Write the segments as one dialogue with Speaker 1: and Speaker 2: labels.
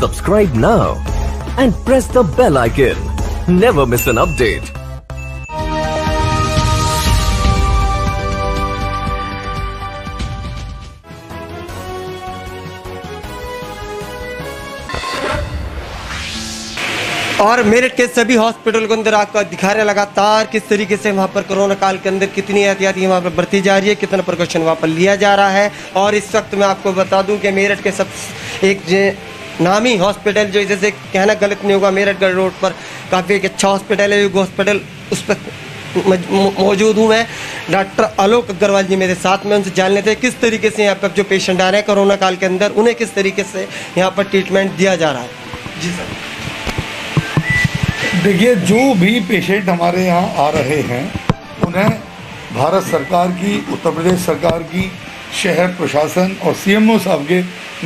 Speaker 1: Subscribe now and press the bell icon. Never miss an update.
Speaker 2: और मेरठ के सभी hospital के अंदर आपको दिखा रहे लगातार किस तरीके से वहाँ पर कोरोना काल के अंदर कितनी एहतियाती वहाँ पर बरती जा रही है, कितना प्रिकॉशन वहाँ पर लिया जा रहा है। और इस वक्त मैं आपको बता दूं कि मेरठ के सब एक नामी हॉस्पिटल, जो जैसे कहना गलत नहीं होगा, मेरठगढ़ रोड पर काफ़ी एक अच्छा हॉस्पिटल है, हॉस्पिटल उस पर मौजूद हूँ मैं। डॉक्टर आलोक अग्रवाल जी मेरे साथ में, उनसे जान लेते हैं किस तरीके से यहाँ पर जो पेशेंट आ रहे हैं कोरोना काल के अंदर, उन्हें किस तरीके से यहाँ पर ट्रीटमेंट दिया जा रहा है। जी सर।
Speaker 3: देखिए, जो भी पेशेंट हमारे यहाँ आ रहे हैं उन्हें भारत सरकार की, उत्तर प्रदेश सरकार की, शहर प्रशासन और सीएमओ साहब के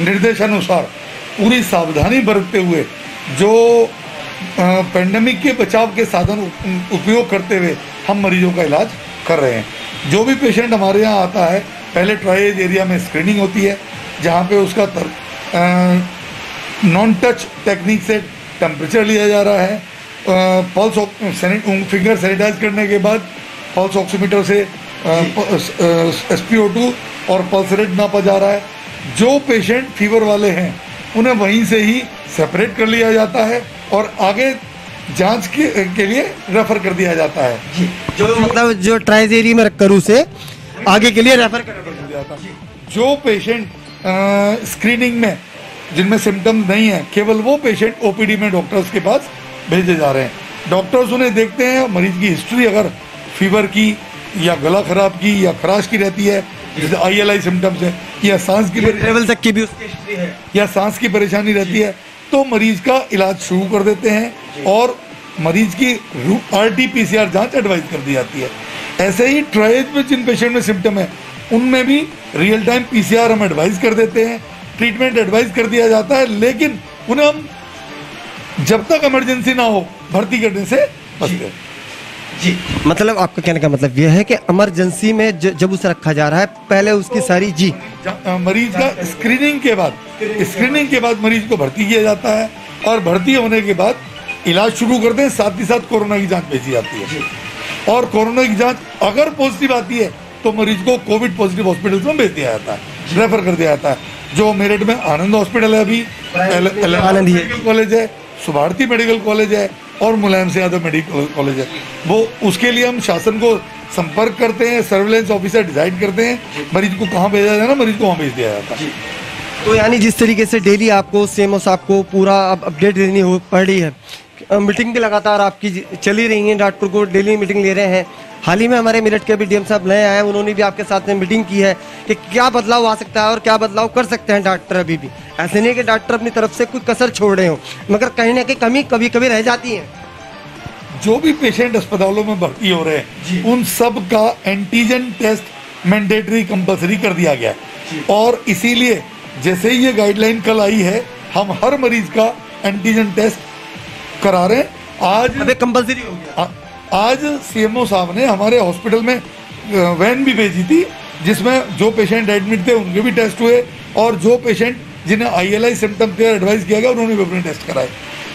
Speaker 3: निर्देशानुसार पूरी सावधानी बरतते हुए जो पेंडेमिक के बचाव के साधन उपयोग करते हुए हम मरीजों का इलाज कर रहे हैं। जो भी पेशेंट हमारे यहाँ आता है, पहले ट्राइएज एरिया में स्क्रीनिंग होती है, जहाँ पे उसका नॉन टच टेक्निक से टेम्परेचर लिया जा रहा है। पल्स फिंगर सैनिटाइज करने के बाद पल्स ऑक्सीमीटर से SpO2 और पल्स रेट नापा जा रहा है। जो पेशेंट फीवर वाले हैं उन्हें वहीं से ही सेपरेट कर लिया जाता है और आगे जांच के लिए रेफर कर दिया जाता है।
Speaker 2: जो मतलब जो ट्राइज एरिया में रखकर उसे आगे के लिए रेफर कर दिया जाता है।
Speaker 3: जो पेशेंट स्क्रीनिंग में जिनमें सिम्टम्स नहीं है, केवल वो पेशेंट OPD में डॉक्टर्स के पास भेजे जा रहे हैं। डॉक्टर्स उन्हें देखते हैं, मरीज की हिस्ट्री अगर फीवर की या गला खराब की या खराश की रहती है, जैसे ILI सिम्टम्स है, या सांस की
Speaker 2: लेवल तक की भी उसकी हिस्ट्री है,
Speaker 3: या सांस की परेशानी रहती है, तो मरीज का इलाज शुरू कर देते हैं और मरीज की RT-PCR जांच एडवाइस कर दी जाती है। ऐसे ही ट्राइएज में जिन पेशेंट में सिम्टम है उनमें भी रियल टाइम PCR हम एडवाइस कर देते हैं, ट्रीटमेंट एडवाइस कर दिया जाता है, लेकिन उन्हें हम जब तक इमरजेंसी ना हो भर्ती करने से बचते हैं।
Speaker 2: जी, मतलब आपका कहने का मतलब यह है कि इमरजेंसी में जब उसे रखा जा रहा है, पहले उसकी सारी
Speaker 3: मरीज का स्क्रीनिंग के बाद मरीज को भर्ती किया जाता है और भर्ती होने के बाद इलाज शुरू करते हैं। साथ ही साथ कोरोना की जांच भेजी जाती है और कोरोना की जांच अगर पॉजिटिव आती है तो मरीज को कोविड पॉजिटिव हॉस्पिटल में भेज दिया जाता है, रेफर कर दिया जाता है। जो मेरठ में आनंद हॉस्पिटल है, अभी आनंद मेडिकल कॉलेज है, सुभारती मेडिकल कॉलेज है और मुलायम सिंह यादव मेडिकल कॉलेज है, वो उसके लिए हम शासन को संपर्क करते हैं, सर्विलेंस ऑफिसर डिसाइड करते हैं मरीज को कहाँ भेजा जाना, मरीज को वहाँ भेज दिया जाता है।
Speaker 2: तो यानी जिस तरीके से डेली आपको सीएमओ साहब को पूरा अपडेट देनी हो पड़ रही है, मीटिंग भी लगातार आपकी चली रही है, डॉक्टर को डेली मीटिंग ले रहे हैं। हाल ही में हमारे मेरठ के भी DM साहब नए आए हैं, उन्होंने भी आपके साथ में मीटिंग की है कि क्या बदलाव आ सकता है और क्या बदलाव कर सकते हैं डॉक्टर। अभी भी ऐसे नहीं कि डॉक्टर अपनी तरफ से कोई कसर छोड़ रहे हो, मगर कहीं ना कहीं कमी कभी कभी रह जाती है।
Speaker 3: जो भी पेशेंट अस्पतालों में भर्ती हो रहे हैं उन सब का एंटीजन टेस्ट मैंडेटरी कंपलसरी कर दिया गया है और इसीलिए जैसे ही ये गाइडलाइन कल आई है, हम हर मरीज का एंटीजन टेस्ट करा रहे हैं। आज
Speaker 2: कंपलसरी हो गया।
Speaker 3: आज CMO साहब ने हमारे हॉस्पिटल में वैन भी भेजी थी, जिसमें जो पेशेंट एडमिट थे उनके भी टेस्ट हुए और जो पेशेंट जिन्हें ILI सिम्टम थे एडवाइस किया गया उन्होंने भी अपने टेस्ट कराए।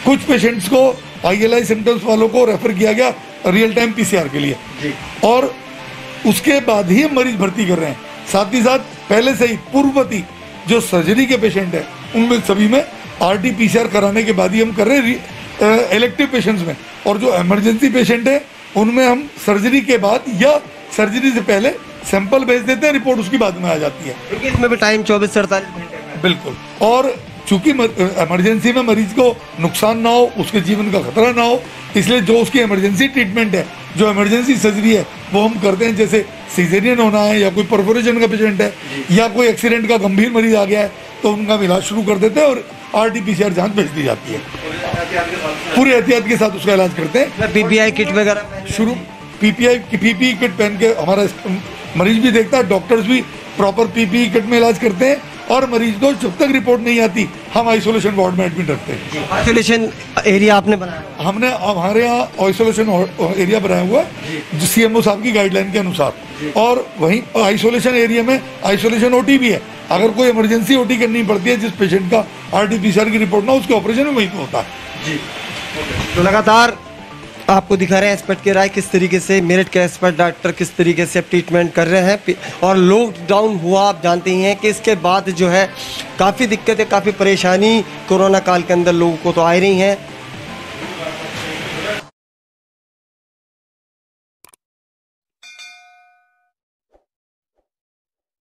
Speaker 3: कुछ पेशेंट्स को ILI सिम्टम्स वालों को रेफर किया गया रियल टाइम PCR के लिए और उसके बाद ही मरीज भर्ती कर रहे हैं। साथ ही साथ पहले से ही पूर्ववर्ती जो सर्जरी के पेशेंट हैं उनमें सभी में RT-PCR कराने के बाद ही हम कर रहे हैं इलेक्टिव पेशेंट्स में, और जो इमरजेंसी पेशेंट है उनमें हम सर्जरी के बाद या सर्जरी से पहले सैंपल भेज देते हैं, रिपोर्ट उसकी बाद में आ जाती है,
Speaker 2: क्योंकि इसमें भी टाइम 24 से 48 घंटे।
Speaker 3: बिल्कुल। और चूंकि इमरजेंसी में मरीज को नुकसान ना हो, उसके जीवन का खतरा ना हो, इसलिए जो उसकी इमरजेंसी ट्रीटमेंट है, जो इमरजेंसी सर्जरी है वो हम करते हैं। जैसे सीजेरियन होना है या कोई परफोरेशन का पेशेंट है या कोई एक्सीडेंट का गंभीर मरीज आ गया है तो उनका इलाज शुरू कर देते हैं और RT-PCR जांच भेज दी जाती है। पूरे एहतियात के साथ उसका इलाज करते हैं।
Speaker 2: PPI किट वगैरह
Speaker 3: शुरू PPE किट पहन के हमारा मरीज भी देखता है, डॉक्टर्स भी प्रॉपर PPE किट में इलाज करते हैं और मरीज को जब तक रिपोर्ट नहीं आती हम आइसोलेशन वार्ड में एडमिट रखते हैं।
Speaker 2: आइसोलेशन एरिया आपने बनाया?
Speaker 3: हमने हमारे यहाँ आइसोलेशन एरिया बनाया हुआ है CMO साहब की गाइडलाइन के अनुसार, और वहीं आइसोलेशन एरिया में आइसोलेशन OT भी है अगर कोई इमरजेंसी ओटी करनी पड़ती है, जिस पेशेंट का RT-PCR की रिपोर्ट ना, उसके ऑपरेशन में वही तो होता है
Speaker 2: जी। तो लगातार आपको दिखा रहे हैं एक्सपर्ट की राय, किस तरीके से मेरठ के एक्सपर्ट डॉक्टर किस तरीके से ट्रीटमेंट कर रहे हैं। और लॉकडाउन हुआ, आप जानते ही हैं कि इसके बाद जो है काफ़ी दिक्कतें, काफ़ी परेशानी कोरोना काल के अंदर लोगों को तो आ रही हैं।